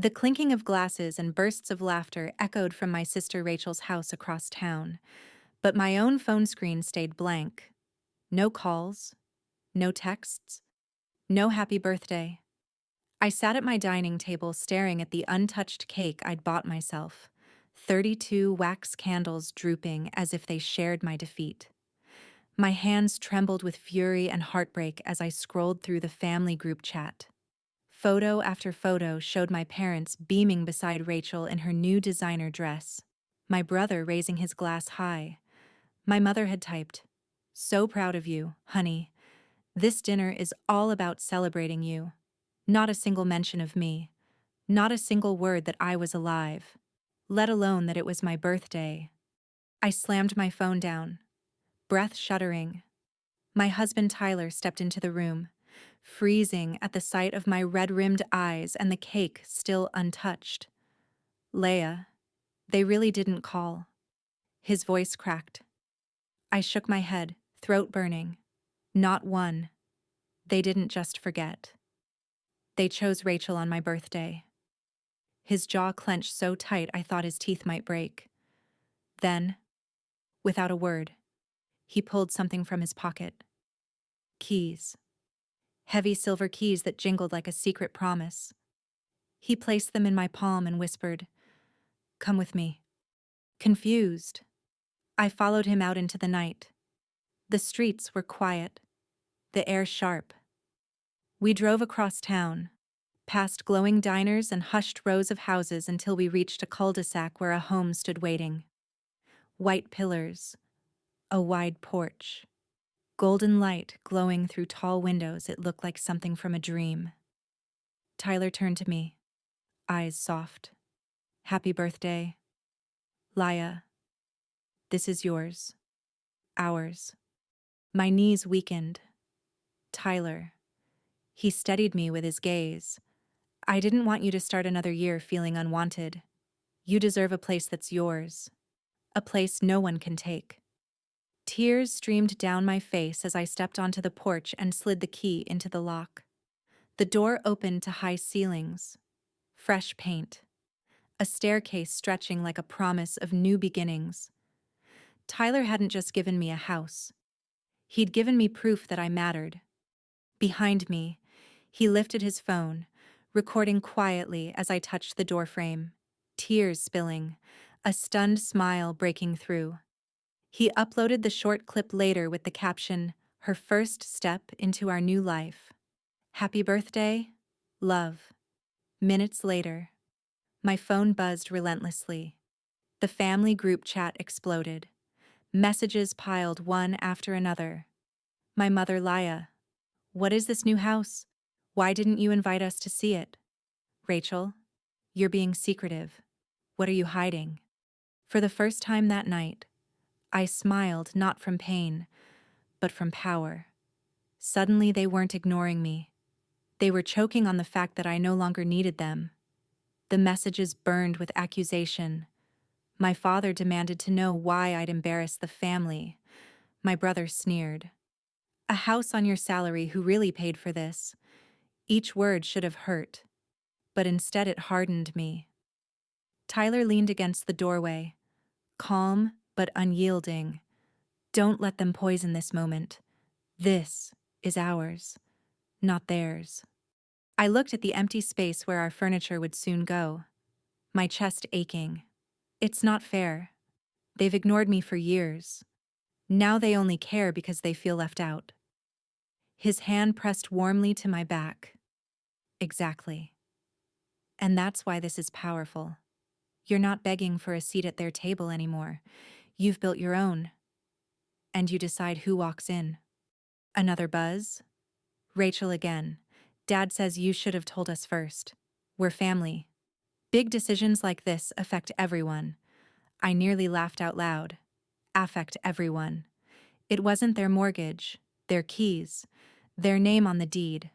The clinking of glasses and bursts of laughter echoed from my sister Rachel's house across town, but my own phone screen stayed blank. No calls, no texts, no happy birthday. I sat at my dining table staring at the untouched cake I'd bought myself, 32 wax candles drooping as if they shared my defeat. My hands trembled with fury and heartbreak as I scrolled through the family group chat. Photo after photo showed my parents beaming beside Rachel in her new designer dress, my brother raising his glass high. My mother had typed, "So proud of you, honey. This dinner is all about celebrating you. Not a single mention of me. Not a single word that I was alive. Let alone that it was my birthday." I slammed my phone down, breath shuddering. My husband Tyler stepped into the room, freezing at the sight of my red-rimmed eyes and the cake still untouched. "Leia, they really didn't call." His voice cracked. I shook my head, throat burning. Not one. They didn't just forget. They chose Rachel on my birthday. His jaw clenched so tight I thought his teeth might break. Then, without a word, he pulled something from his pocket. Keys. Heavy silver keys that jingled like a secret promise. He placed them in my palm and whispered, "Come with me." Confused, I followed him out into the night. The streets were quiet, the air sharp. We drove across town, past glowing diners and hushed rows of houses until we reached a cul-de-sac where a home stood waiting. White pillars, a wide porch, golden light glowing through tall windows. It looked like something from a dream. Tyler turned to me, eyes soft. "Happy birthday. Laya, this is yours. Ours." My knees weakened. "Tyler." He steadied me with his gaze. "I didn't want you to start another year feeling unwanted. You deserve a place that's yours. A place no one can take." Tears streamed down my face as I stepped onto the porch and slid the key into the lock. The door opened to high ceilings, fresh paint, a staircase stretching like a promise of new beginnings. Tyler hadn't just given me a house. He'd given me proof that I mattered. Behind me, he lifted his phone, recording quietly as I touched the doorframe, tears spilling, a stunned smile breaking through. He uploaded the short clip later with the caption, "Her first step into our new life. Happy birthday, love." Minutes later, my phone buzzed relentlessly. The family group chat exploded. Messages piled one after another. My mother, Laya. "What is this new house? Why didn't you invite us to see it?" Rachel, "You're being secretive. What are you hiding?" For the first time that night, I smiled not from pain, but from power. Suddenly they weren't ignoring me. They were choking on the fact that I no longer needed them. The messages burned with accusation. My father demanded to know why I'd embarrassed the family. My brother sneered. "A house on your salary, who really paid for this?" Each word should have hurt, but instead it hardened me. Tyler leaned against the doorway, calm but unyielding. "Don't let them poison this moment. This is ours, not theirs." I looked at the empty space where our furniture would soon go, my chest aching. It's not fair. They've ignored me for years. Now they only care because they feel left out. His hand pressed warmly to my back. "Exactly. And that's why this is powerful. You're not begging for a seat at their table anymore. You've built your own. And you decide who walks in." Another buzz. Rachel again. "Dad says you should have told us first. We're family. Big decisions like this affect everyone." I nearly laughed out loud. Affect everyone. It wasn't their mortgage, their keys, their name on the deed.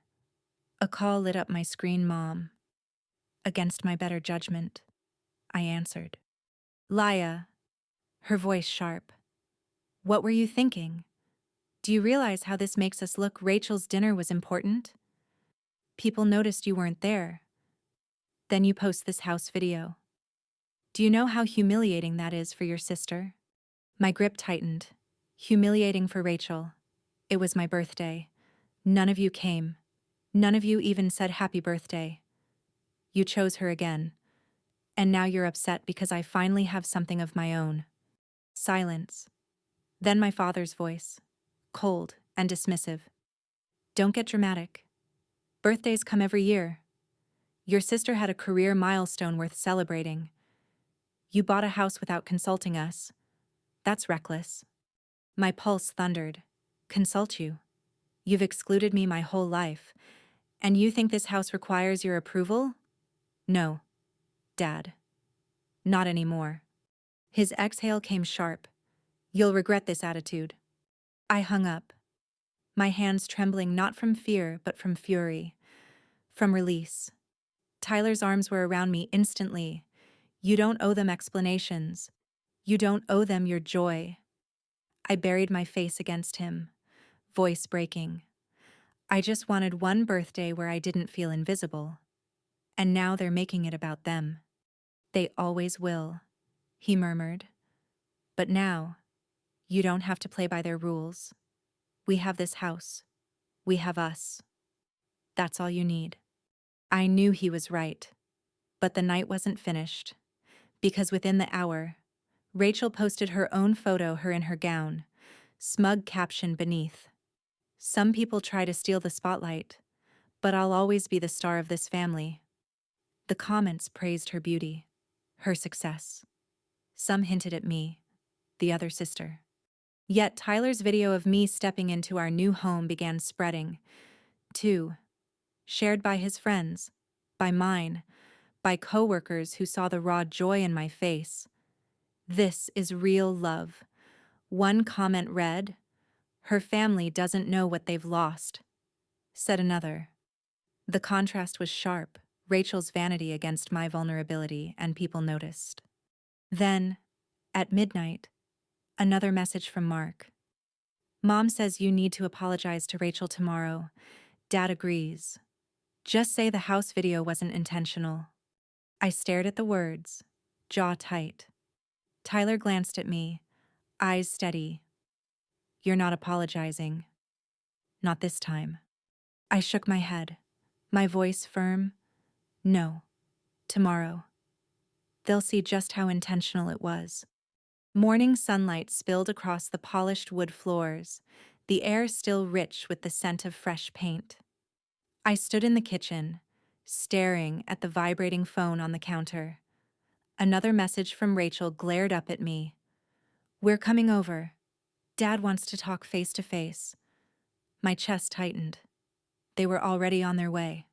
A call lit up my screen. "Mom." Against my better judgment, I answered. "Laya." Her voice sharp. "What were you thinking? Do you realize how this makes us look? Rachel's dinner was important. People noticed you weren't there. Then you post this house video. Do you know how humiliating that is for your sister? My grip tightened. Humiliating for Rachel. It was my birthday. None of you came. None of you even said happy birthday. You chose her again. And now you're upset because I finally have something of my own. Silence. Then my father's voice. Cold and dismissive. Don't get dramatic. Birthdays come every year. Your sister had a career milestone worth celebrating. You bought a house without consulting us. That's reckless. My pulse thundered. Consult you? You've excluded me my whole life. And you think this house requires your approval? No, Dad. Not anymore. His exhale came sharp. You'll regret this attitude. I hung up, my hands trembling not from fear but from fury, from release. Tyler's arms were around me instantly. You don't owe them explanations. You don't owe them your joy. I buried my face against him, voice breaking. I just wanted one birthday where I didn't feel invisible. And now they're making it about them. They always will, he murmured. But now, you don't have to play by their rules. We have this house. We have us. That's all you need. I knew he was right. But the night wasn't finished. Because within the hour, Rachel posted her own photo, her in her gown, smug caption beneath. Some people try to steal the spotlight, but I'll always be the star of this family. The comments praised her beauty, her success. Some hinted at me, the other sister. Yet Tyler's video of me stepping into our new home began spreading, too, shared by his friends, by mine, by coworkers who saw the raw joy in my face. This is real love. One comment read, "Her family doesn't know what they've lost," said another. The contrast was sharp, Rachel's vanity against my vulnerability, and people noticed. Then, at midnight, another message from Mark. Mom says you need to apologize to Rachel tomorrow. Dad agrees. Just say the house video wasn't intentional. I stared at the words, jaw tight. Tyler glanced at me, eyes steady. You're not apologizing. Not this time. I shook my head, my voice firm. No. Tomorrow. They'll see just how intentional it was. Morning sunlight spilled across the polished wood floors, the air still rich with the scent of fresh paint. I stood in the kitchen, staring at the vibrating phone on the counter. Another message from Rachel glared up at me. We're coming over. Dad wants to talk face to face. My chest tightened. They were already on their way.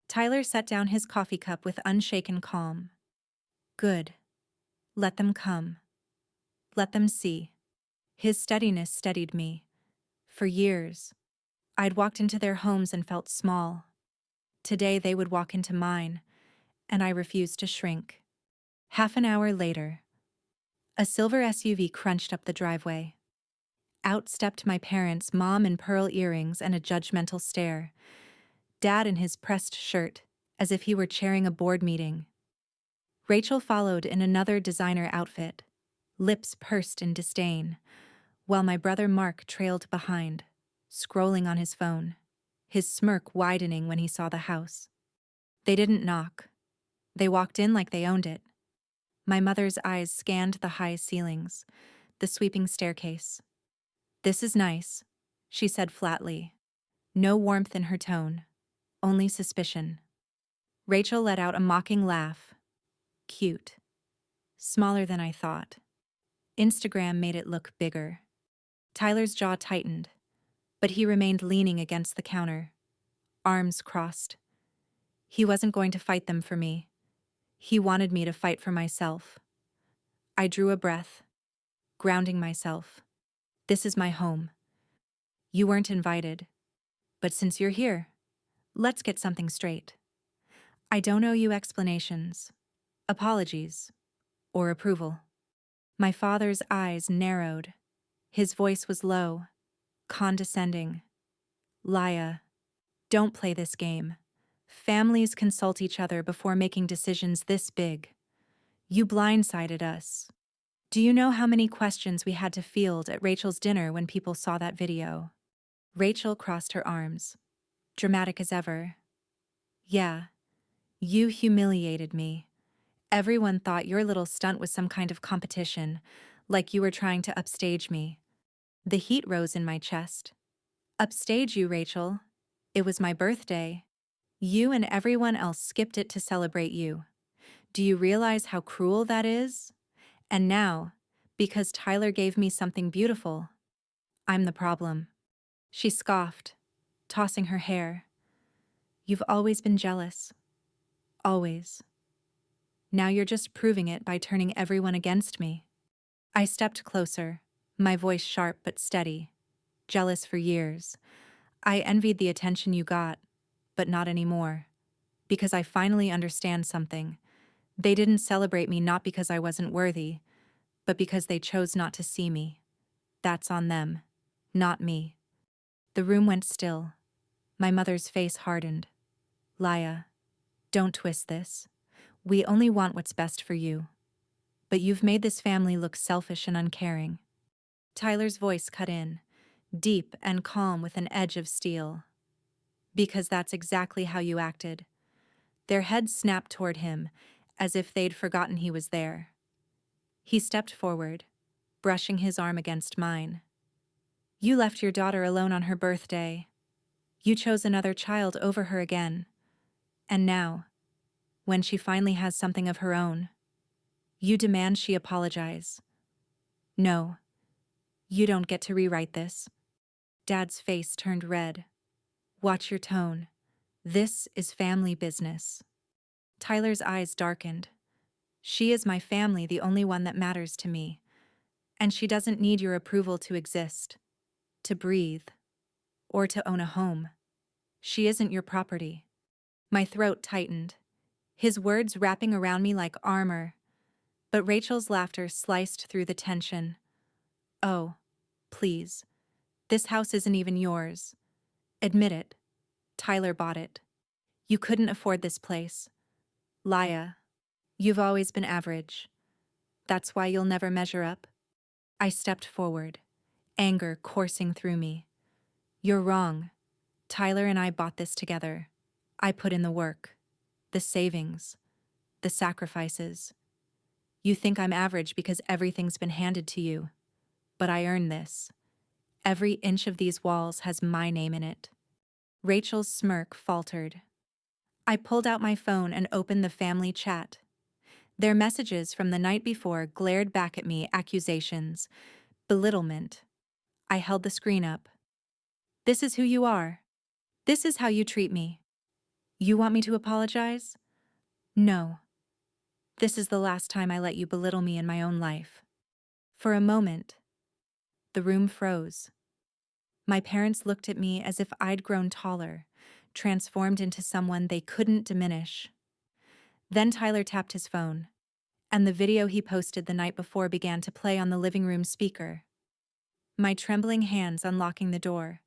Tyler set down his coffee cup with unshaken calm. Good. Let them come. Let them see. His steadiness steadied me. For years, I'd walked into their homes and felt small. Today they would walk into mine, and I refused to shrink. Half an hour later, a silver SUV crunched up the driveway. Out stepped my parents, Mom in pearl earrings and a judgmental stare. Dad in his pressed shirt, as if he were chairing a board meeting. Rachel followed in another designer outfit, lips pursed in disdain, while my brother Mark trailed behind, scrolling on his phone, his smirk widening when he saw the house. They didn't knock. They walked in like they owned it. My mother's eyes scanned the high ceilings, the sweeping staircase. This is nice, she said flatly. No warmth in her tone, only suspicion. Rachel let out a mocking laugh. Cute. Smaller than I thought. Instagram made it look bigger. Tyler's jaw tightened, but he remained leaning against the counter, arms crossed. He wasn't going to fight them for me. He wanted me to fight for myself. I drew a breath, grounding myself. This is my home. You weren't invited. But since you're here, let's get something straight. I don't owe you explanations, apologies, or approval. My father's eyes narrowed. His voice was low, condescending. Laya, don't play this game. Families consult each other before making decisions this big. You blindsided us. Do you know how many questions we had to field at Rachel's dinner when people saw that video? Rachel crossed her arms, dramatic as ever. Yeah, you humiliated me. Everyone thought your little stunt was some kind of competition, like you were trying to upstage me. The heat rose in my chest. Upstage you, Rachel. It was my birthday. You and everyone else skipped it to celebrate you. Do you realize how cruel that is? And now, because Tyler gave me something beautiful, I'm the problem. She scoffed, tossing her hair. You've always been jealous. Always. Now you're just proving it by turning everyone against me. I stepped closer, my voice sharp but steady. Jealous for years. I envied the attention you got, but not anymore. Because I finally understand something. They didn't celebrate me not because I wasn't worthy, but because they chose not to see me. That's on them, not me. The room went still. My mother's face hardened. Laya, don't twist this. We only want what's best for you. But you've made this family look selfish and uncaring. Tyler's voice cut in, deep and calm with an edge of steel. Because that's exactly how you acted. Their heads snapped toward him, as if they'd forgotten he was there. He stepped forward, brushing his arm against mine. You left your daughter alone on her birthday. You chose another child over her again. And now, when she finally has something of her own, you demand she apologize. No, you don't get to rewrite this. Dad's face turned red. Watch your tone. This is family business. Tyler's eyes darkened. She is my family, the only one that matters to me. And she doesn't need your approval to exist, to breathe, or to own a home. She isn't your property. My throat tightened, his words wrapping around me like armor. But Rachel's laughter sliced through the tension. Oh, please. This house isn't even yours. Admit it. Tyler bought it. You couldn't afford this place. Laya, you've always been average. That's why you'll never measure up. I stepped forward, anger coursing through me. You're wrong. Tyler and I bought this together. I put in the work, the savings, the sacrifices. You think I'm average because everything's been handed to you. But I earned this. Every inch of these walls has my name in it. Rachel's smirk faltered. I pulled out my phone and opened the family chat. Their messages from the night before glared back at me, accusations, belittlement. I held the screen up. This is who you are. This is how you treat me. You want me to apologize? No. This is the last time I let you belittle me in my own life. For a moment, the room froze. My parents looked at me as if I'd grown taller, transformed into someone they couldn't diminish. Then Tyler tapped his phone, and the video he posted the night before began to play on the living room speaker. My trembling hands unlocking the door,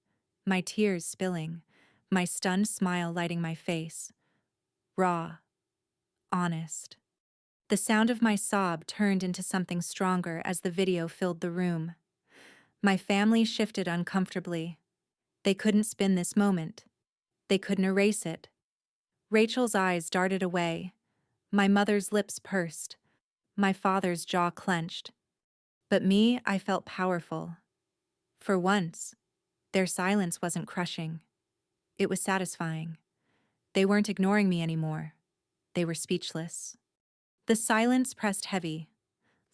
my tears spilling, my stunned smile lighting my face. Raw. Honest. The sound of my sob turned into something stronger as the video filled the room. My family shifted uncomfortably. They couldn't spin this moment. They couldn't erase it. Rachel's eyes darted away. My mother's lips pursed. My father's jaw clenched. But me, I felt powerful. For once, their silence wasn't crushing. It was satisfying. They weren't ignoring me anymore. They were speechless. The silence pressed heavy,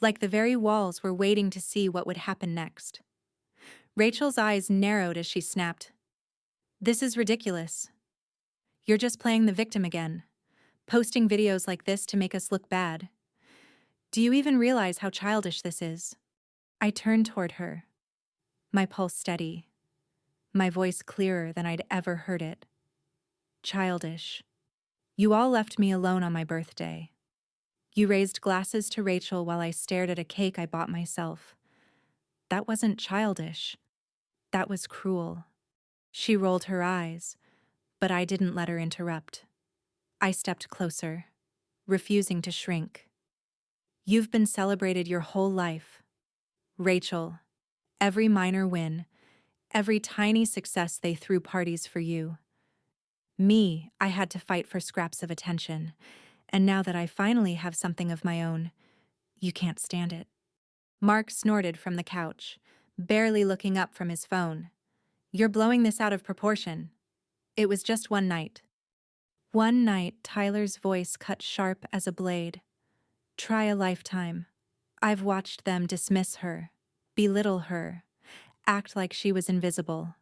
like the very walls were waiting to see what would happen next. Rachel's eyes narrowed as she snapped. This is ridiculous. You're just playing the victim again, posting videos like this to make us look bad. Do you even realize how childish this is? I turned toward her, my pulse steady, my voice clearer than I'd ever heard it. Childish. You all left me alone on my birthday. You raised glasses to Rachel while I stared at a cake I bought myself. That wasn't childish. That was cruel. She rolled her eyes, but I didn't let her interrupt. I stepped closer, refusing to shrink. You've been celebrated your whole life. Rachel, every minor win, every tiny success they threw parties for you. Me, I had to fight for scraps of attention, and now that I finally have something of my own, you can't stand it. Mark snorted from the couch, barely looking up from his phone. You're blowing this out of proportion. It was just one night. One night, Tyler's voice cut sharp as a blade. Try a lifetime. I've watched them dismiss her, belittle her, act like she was invisible.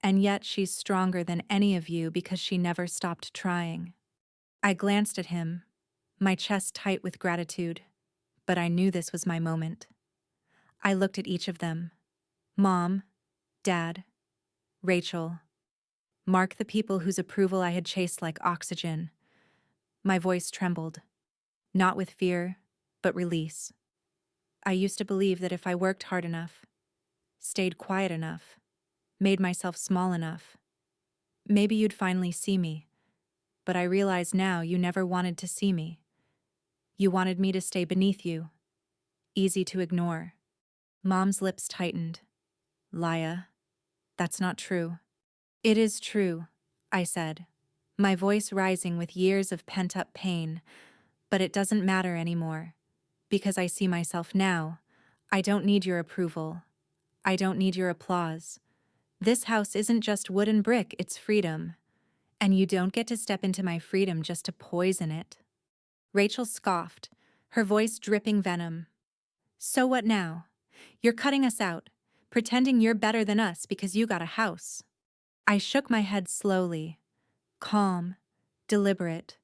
And yet she's stronger than any of you because she never stopped trying. I glanced at him, my chest tight with gratitude, but I knew this was my moment. I looked at each of them. Mom, Dad, Rachel, Mark, the people whose approval I had chased like oxygen. My voice trembled, not with fear, but release. I used to believe that if I worked hard enough, stayed quiet enough, made myself small enough, maybe you'd finally see me. But I realize now you never wanted to see me. You wanted me to stay beneath you, easy to ignore. Mom's lips tightened. Laya, that's not true. It is true, I said, my voice rising with years of pent-up pain, but it doesn't matter anymore. Because I see myself now, I don't need your approval. I don't need your applause. This house isn't just wood and brick, it's freedom. And you don't get to step into my freedom just to poison it. Rachel scoffed, her voice dripping venom. So what now? You're cutting us out, pretending you're better than us because you got a house. I shook my head slowly, calm, deliberate,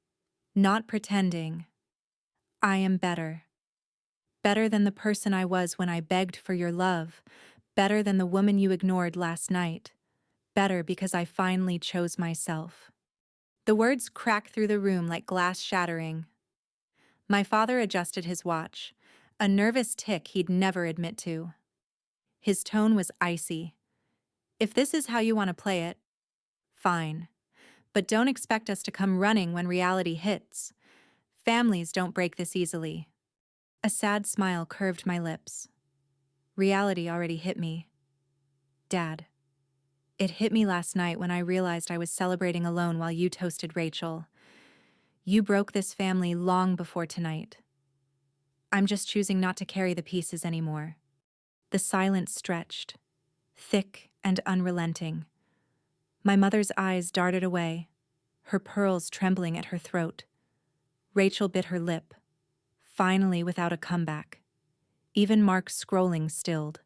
not pretending. I am better. Better than the person I was when I begged for your love, better than the woman you ignored last night, better because I finally chose myself. The words cracked through the room like glass shattering. My father adjusted his watch, a nervous tick he'd never admit to. His tone was icy. If this is how you want to play it, fine. But don't expect us to come running when reality hits. Families don't break this easily. A sad smile curved my lips. Reality already hit me. Dad. It hit me last night when I realized I was celebrating alone while you toasted Rachel. You broke this family long before tonight. I'm just choosing not to carry the pieces anymore. The silence stretched, thick and unrelenting. My mother's eyes darted away, her pearls trembling at her throat. Rachel bit her lip, finally without a comeback. Even Mark's scrolling stilled.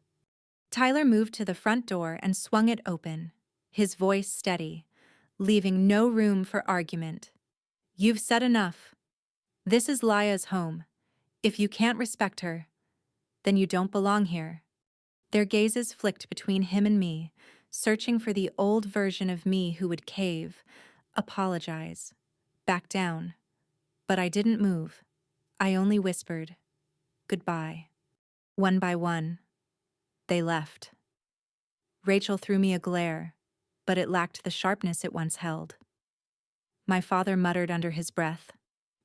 Tyler moved to the front door and swung it open, his voice steady, leaving no room for argument. You've said enough. This is Laya's home. If you can't respect her, then you don't belong here. Their gazes flicked between him and me, searching for the old version of me who would cave, apologize, back down. But I didn't move. I only whispered, goodbye. One by one, they left. Rachel threw me a glare, but it lacked the sharpness it once held. My father muttered under his breath.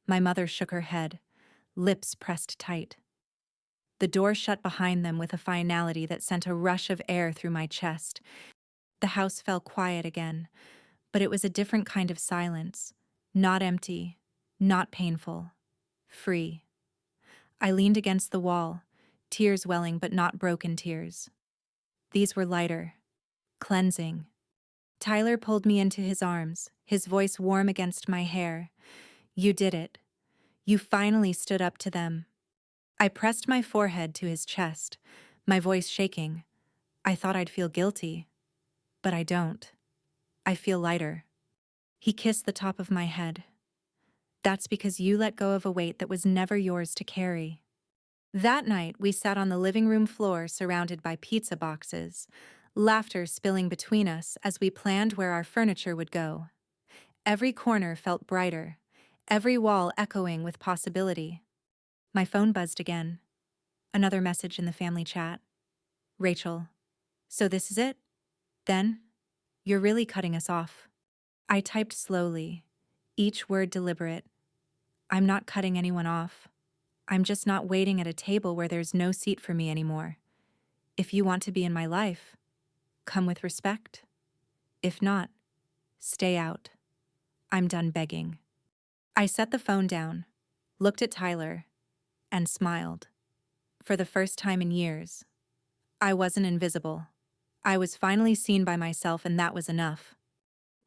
My mother shook her head, lips pressed tight. The door shut behind them with a finality that sent a rush of air through my chest. The house fell quiet again, but it was a different kind of silence, not empty, not painful, free. I leaned against the wall, tears welling but not broken tears. These were lighter, cleansing. Tyler pulled me into his arms, his voice warm against my hair. You did it. You finally stood up to them. I pressed my forehead to his chest, my voice shaking. I thought I'd feel guilty, but I don't. I feel lighter. He kissed the top of my head. That's because you let go of a weight that was never yours to carry. That night, we sat on the living room floor surrounded by pizza boxes, laughter spilling between us as we planned where our furniture would go. Every corner felt brighter, every wall echoing with possibility. My phone buzzed again. Another message in the family chat. Rachel, so this is it? Then? You're really cutting us off. I typed slowly, each word deliberate. I'm not cutting anyone off. I'm just not waiting at a table where there's no seat for me anymore. If you want to be in my life, come with respect. If not, stay out. I'm done begging. I set the phone down, looked at Tyler, and smiled. For the first time in years, I wasn't invisible. I was finally seen by myself, and that was enough.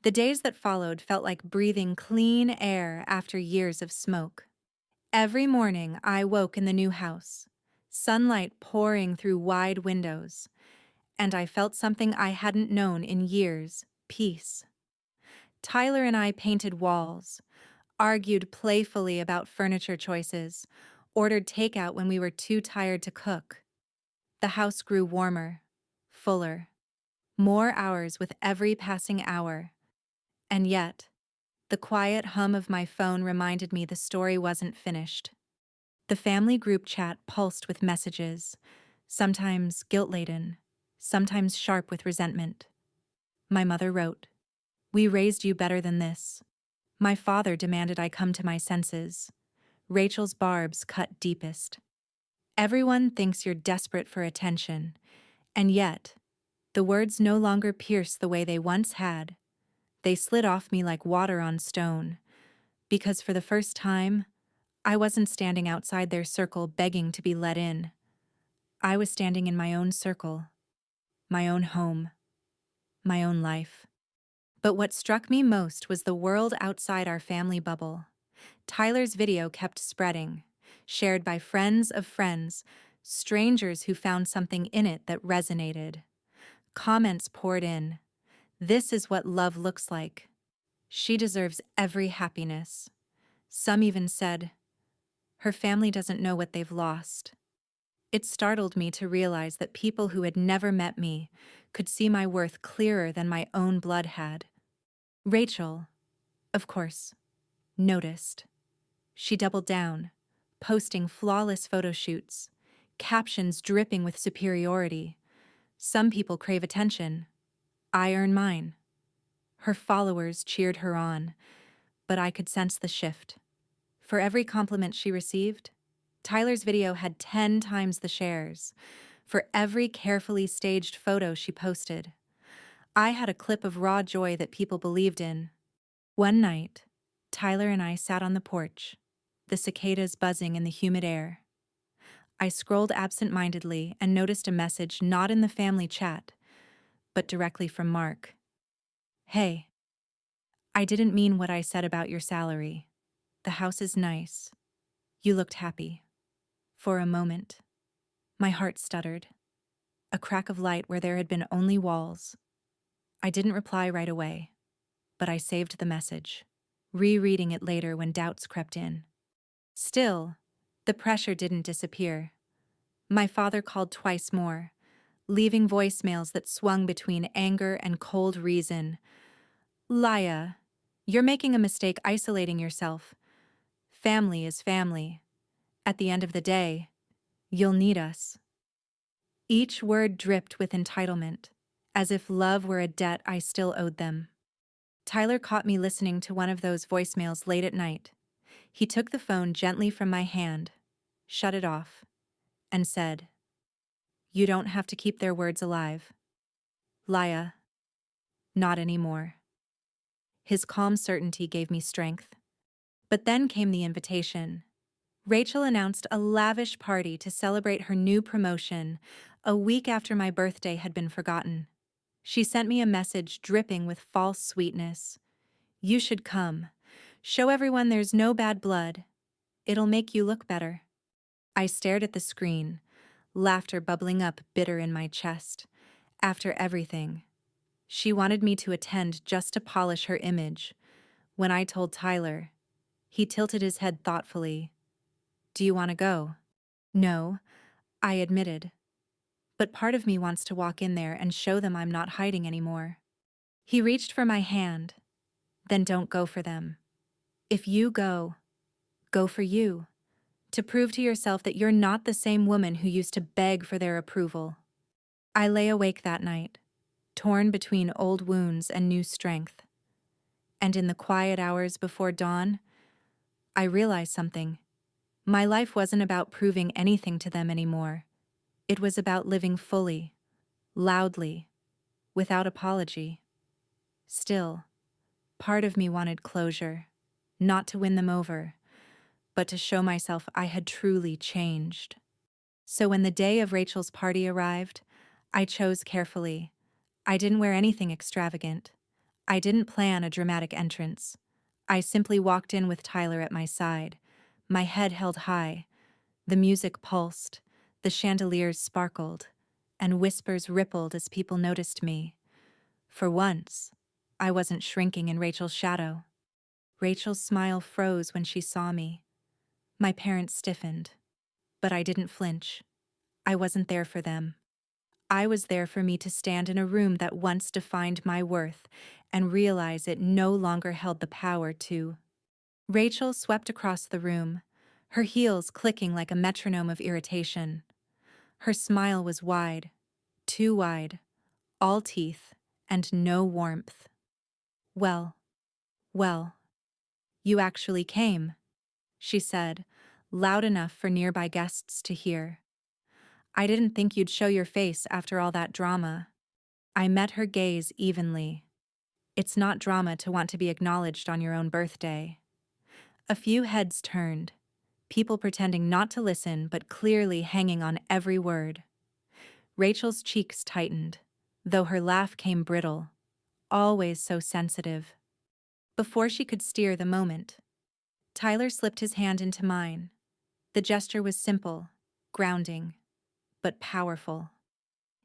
The days that followed felt like breathing clean air after years of smoke. Every morning I woke in the new house, sunlight pouring through wide windows, and I felt something I hadn't known in years: peace. Tyler and I painted walls, argued playfully about furniture choices, ordered takeout when we were too tired to cook. The house grew warmer, fuller, more hours with every passing hour. And yet, the quiet hum of my phone reminded me the story wasn't finished. The family group chat pulsed with messages, sometimes guilt-laden, sometimes sharp with resentment. My mother wrote, "We raised you better than this." My father demanded I come to my senses. Rachel's barbs cut deepest. Everyone thinks you're desperate for attention, and yet, the words no longer pierce the way they once had. They slid off me like water on stone, because for the first time, I wasn't standing outside their circle begging to be let in. I was standing in my own circle, my own home, my own life. But what struck me most was the world outside our family bubble. Tyler's video kept spreading, shared by friends of friends, strangers who found something in it that resonated. Comments poured in. "This is what love looks like. She deserves every happiness." Some even said, "Her family doesn't know what they've lost." It startled me to realize that people who had never met me could see my worth clearer than my own blood had. Rachel, of course, noticed. She doubled down, posting flawless photo shoots, captions dripping with superiority. Some people crave attention. I earn mine. Her followers cheered her on, but I could sense the shift. For every compliment she received, Tyler's video had 10 times the shares. For every carefully staged photo she posted, I had a clip of raw joy that people believed in. One night, Tyler and I sat on the porch, the cicadas buzzing in the humid air. I scrolled absent-mindedly and noticed a message not in the family chat, but directly from Mark. "Hey, I didn't mean what I said about your salary. The house is nice. You looked happy." For a moment, my heart stuttered. A crack of light where there had been only walls. I didn't reply right away, but I saved the message, rereading it later when doubts crept in. Still, the pressure didn't disappear. My father called twice more, leaving voicemails that swung between anger and cold reason. "Laya, you're making a mistake isolating yourself. Family is family. At the end of the day, you'll need us." Each word dripped with entitlement, as if love were a debt I still owed them. Tyler caught me listening to one of those voicemails late at night. He took the phone gently from my hand, shut it off, and said, "You don't have to keep their words alive. Laya, not anymore." His calm certainty gave me strength. But then came the invitation. Rachel announced a lavish party to celebrate her new promotion, a week after my birthday had been forgotten. She sent me a message dripping with false sweetness. "You should come. Show everyone there's no bad blood. It'll make you look better." I stared at the screen, laughter bubbling up bitter in my chest. After everything, she wanted me to attend just to polish her image. When I told Tyler, he tilted his head thoughtfully. "Do you want to go?" "No," I admitted. "But part of me wants to walk in there and show them I'm not hiding anymore." He reached for my hand. "Then don't go for them. If you go, go for you. To prove to yourself that you're not the same woman who used to beg for their approval." I lay awake that night, torn between old wounds and new strength. And in the quiet hours before dawn, I realized something. My life wasn't about proving anything to them anymore. It was about living fully, loudly, without apology. Still, part of me wanted closure, not to win them over, but to show myself I had truly changed. So when the day of Rachel's party arrived, I chose carefully. I didn't wear anything extravagant. I didn't plan a dramatic entrance. I simply walked in with Tyler at my side, my head held high. The music pulsed, the chandeliers sparkled, and whispers rippled as people noticed me. For once, I wasn't shrinking in Rachel's shadow. Rachel's smile froze when she saw me. My parents stiffened, but I didn't flinch. I wasn't there for them. I was there for me to stand in a room that once defined my worth and realize it no longer held the power to. Rachel swept across the room, her heels clicking like a metronome of irritation. Her smile was wide, too wide, all teeth, and no warmth. Well, well, you actually came, she said, loud enough for nearby guests to hear. I didn't think you'd show your face after all that drama. I met her gaze evenly. It's not drama to want to be acknowledged on your own birthday. A few heads turned, people pretending not to listen but clearly hanging on every word. Rachel's cheeks tightened, though her laugh came brittle, always so sensitive. Before she could steer the moment, Tyler slipped his hand into mine. The gesture was simple, grounding, but powerful.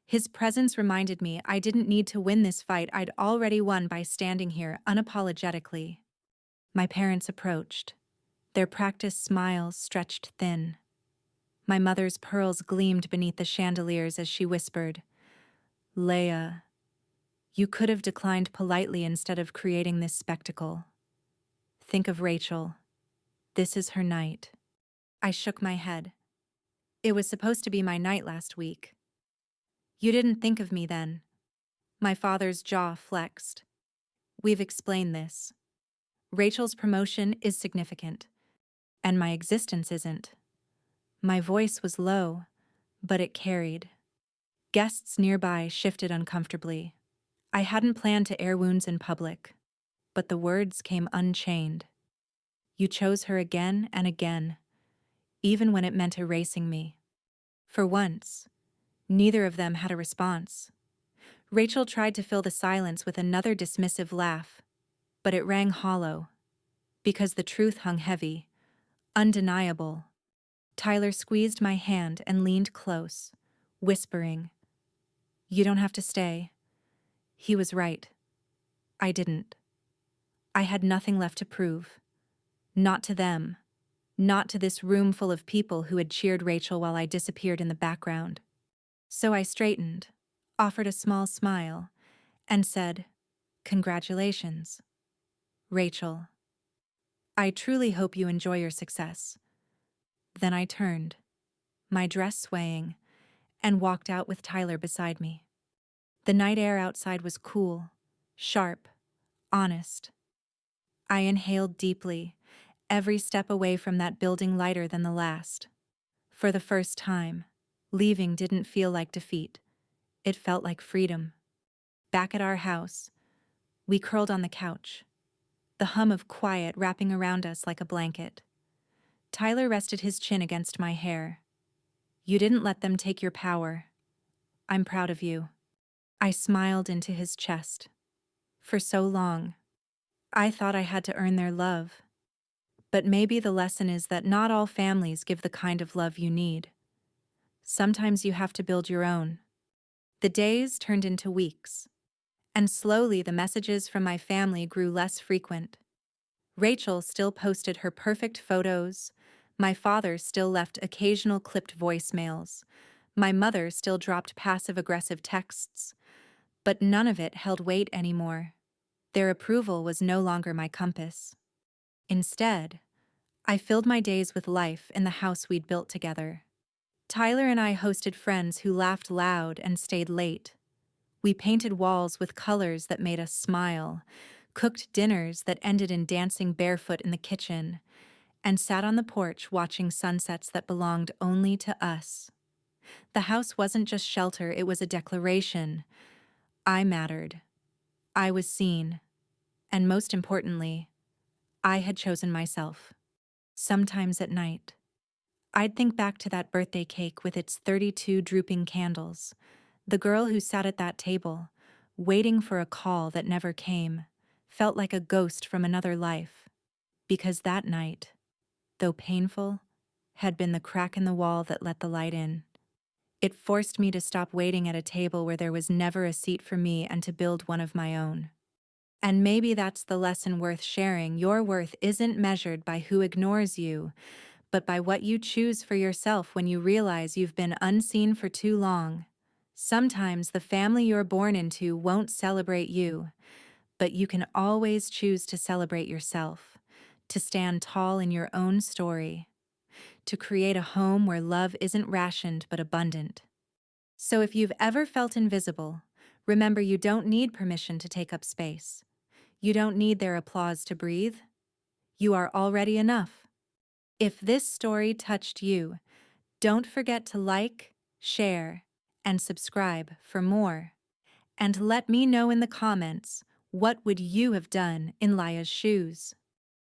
His presence reminded me I didn't need to win this fight I'd already won by standing here unapologetically. My parents approached. Their practiced smiles stretched thin. My mother's pearls gleamed beneath the chandeliers as she whispered, "Leia, you could have declined politely instead of creating this spectacle. Think of Rachel. This is her night." I shook my head. It was supposed to be my night last week. You didn't think of me then. My father's jaw flexed. We've explained this. Rachel's promotion is significant, and my existence isn't. My voice was low, but it carried. Guests nearby shifted uncomfortably. I hadn't planned to air wounds in public, but the words came unchained. You chose her again and again, even when it meant erasing me. For once, neither of them had a response. Rachel tried to fill the silence with another dismissive laugh, but it rang hollow, because the truth hung heavy, undeniable. Tyler squeezed my hand and leaned close, whispering, "You don't have to stay." He was right. I didn't. I had nothing left to prove. Not to them. Not to this room full of people who had cheered Rachel while I disappeared in the background. So I straightened, offered a small smile, and said, "Congratulations, Rachel. I truly hope you enjoy your success." Then I turned, my dress swaying, and walked out with Tyler beside me. The night air outside was cool, sharp, honest. I inhaled deeply, every step away from that building lighter than the last. For the first time, leaving didn't feel like defeat. It felt like freedom. Back at our house, we curled on the couch, the hum of quiet wrapping around us like a blanket. Tyler rested his chin against my hair. "You didn't let them take your power. I'm proud of you." I smiled into his chest. For so long, I thought I had to earn their love. But maybe the lesson is that not all families give the kind of love you need. Sometimes you have to build your own. The days turned into weeks, and slowly the messages from my family grew less frequent. Rachel still posted her perfect photos. My father still left occasional clipped voicemails. My mother still dropped passive-aggressive texts. But none of it held weight anymore. Their approval was no longer my compass. Instead, I filled my days with life in the house we'd built together. Tyler and I hosted friends who laughed loud and stayed late. We painted walls with colors that made us smile, cooked dinners that ended in dancing barefoot in the kitchen, and sat on the porch watching sunsets that belonged only to us. The house wasn't just shelter, it was a declaration. I mattered. I was seen. And most importantly, I had chosen myself. Sometimes at night, I'd think back to that birthday cake with its 32 drooping candles, the girl who sat at that table, waiting for a call that never came, felt like a ghost from another life. Because that night, though painful, had been the crack in the wall that let the light in. It forced me to stop waiting at a table where there was never a seat for me and to build one of my own. And maybe that's the lesson worth sharing. Your worth isn't measured by who ignores you, but by what you choose for yourself when you realize you've been unseen for too long. Sometimes the family you're born into won't celebrate you, but you can always choose to celebrate yourself, to stand tall in your own story, to create a home where love isn't rationed but abundant. So if you've ever felt invisible, remember you don't need permission to take up space. You don't need their applause to breathe. You are already enough. If this story touched you, don't forget to like, share, and subscribe for more. And let me know in the comments, what would you have done in Laya's shoes?